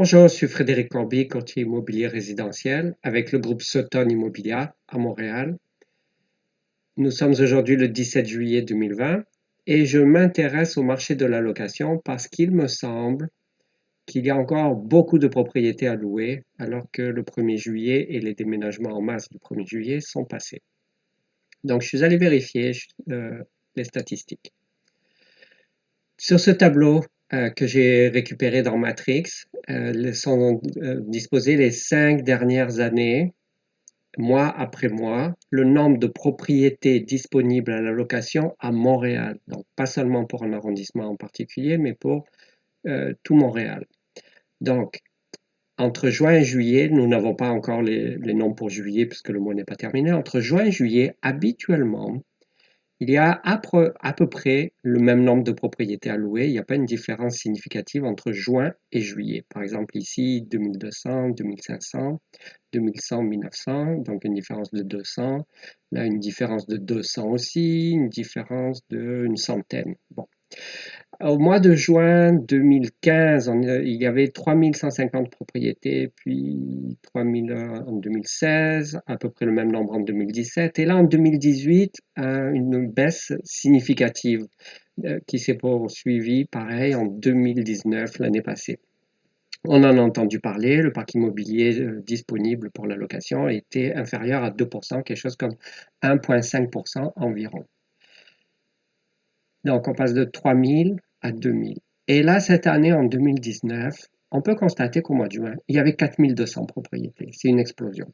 Bonjour, je suis Frédéric Corby, courtier immobilier résidentiel avec le groupe Sutton Immobilier à Montréal. Nous sommes aujourd'hui le 17 juillet 2020 et je m'intéresse au marché de la location parce qu'il me semble qu'il y a encore beaucoup de propriétés à louer alors que le 1er juillet et les déménagements en masse du 1er juillet sont passés. Donc je suis allé vérifier les statistiques. Sur ce tableau que j'ai récupéré dans Matrix, sont disposées les 5 dernières années, mois après mois, le nombre de propriétés disponibles à la location à Montréal. Donc pas seulement pour un arrondissement en particulier, mais pour tout Montréal. Donc, entre juin et juillet, nous n'avons pas encore les nombres pour juillet puisque le mois n'est pas terminé. Entre juin et juillet, habituellement, il y a à peu près le même nombre de propriétés à louer. Il n'y a pas une différence significative entre juin et juillet. Par exemple, ici, 2200, 2500, 2100, 1900, donc une différence de 200. Là, une différence de 200 aussi, une différence d'une centaine. Bon. Au mois de juin 2015, il y avait 3150 propriétés, puis 3000 en 2016, à peu près le même nombre en 2017. Et là, en 2018, une baisse significative qui s'est poursuivie, pareil, en 2019, l'année passée. On en a entendu parler, le parc immobilier disponible pour la location était inférieur à 2%, quelque chose comme 1,5% environ. Donc, on passe de 3000 à 2000. Et là, cette année, en 2019, on peut constater qu'au mois de juin, il y avait 4200 propriétés. C'est une explosion.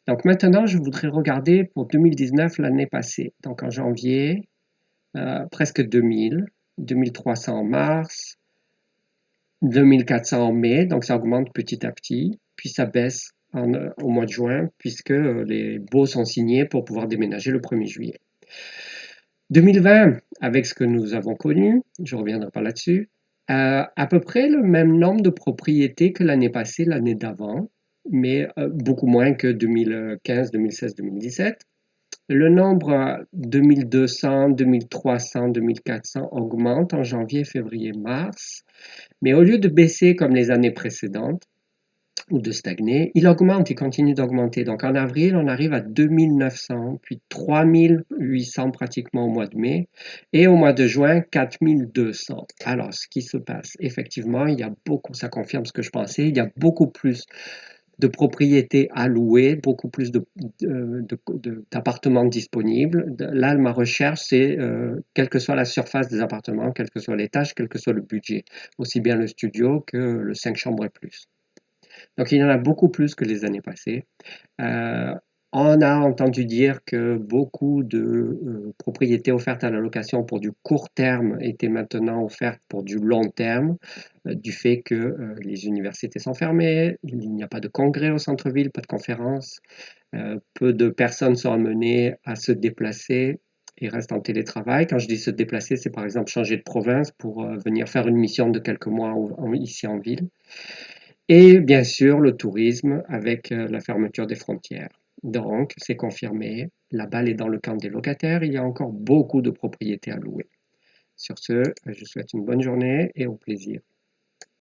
Donc maintenant, je voudrais regarder pour 2019, l'année passée. Donc en janvier, presque 2000, 2300 en mars, 2400 en mai, donc ça augmente petit à petit, puis ça baisse au mois de juin, puisque les baux sont signés pour pouvoir déménager le 1er juillet. 2020, avec ce que nous avons connu, je ne reviendrai pas là-dessus, à peu près le même nombre de propriétés que l'année passée, l'année d'avant, mais beaucoup moins que 2015, 2016, 2017. Le nombre 2200, 2300, 2400 augmente en janvier, février, mars, mais au lieu de baisser comme les années précédentes, ou de stagner, il augmente, il continue d'augmenter. Donc en avril, on arrive à 2900, puis 3800 pratiquement au mois de mai, et au mois de juin, 4200. Alors, ce qui se passe, effectivement, il y a beaucoup, ça confirme ce que je pensais, il y a beaucoup plus de propriétés à louer, beaucoup plus d'appartements disponibles. Là, ma recherche, c'est quelle que soit la surface des appartements, quel que soit l'étage, quel que soit le budget, aussi bien le studio que le 5 chambres et plus. Donc, il y en a beaucoup plus que les années passées. On a entendu dire que beaucoup de propriétés offertes à la location pour du court terme étaient maintenant offertes pour du long terme, du fait que les universités sont fermées, il n'y a pas de congrès au centre-ville, pas de conférences, peu de personnes sont amenées à se déplacer et restent en télétravail. Quand je dis se déplacer, c'est par exemple changer de province pour venir faire une mission de quelques mois ici en ville. Et bien sûr, le tourisme avec la fermeture des frontières. Donc, c'est confirmé, la balle est dans le camp des locataires, il y a encore beaucoup de propriétés à louer. Sur ce, je vous souhaite une bonne journée et au plaisir.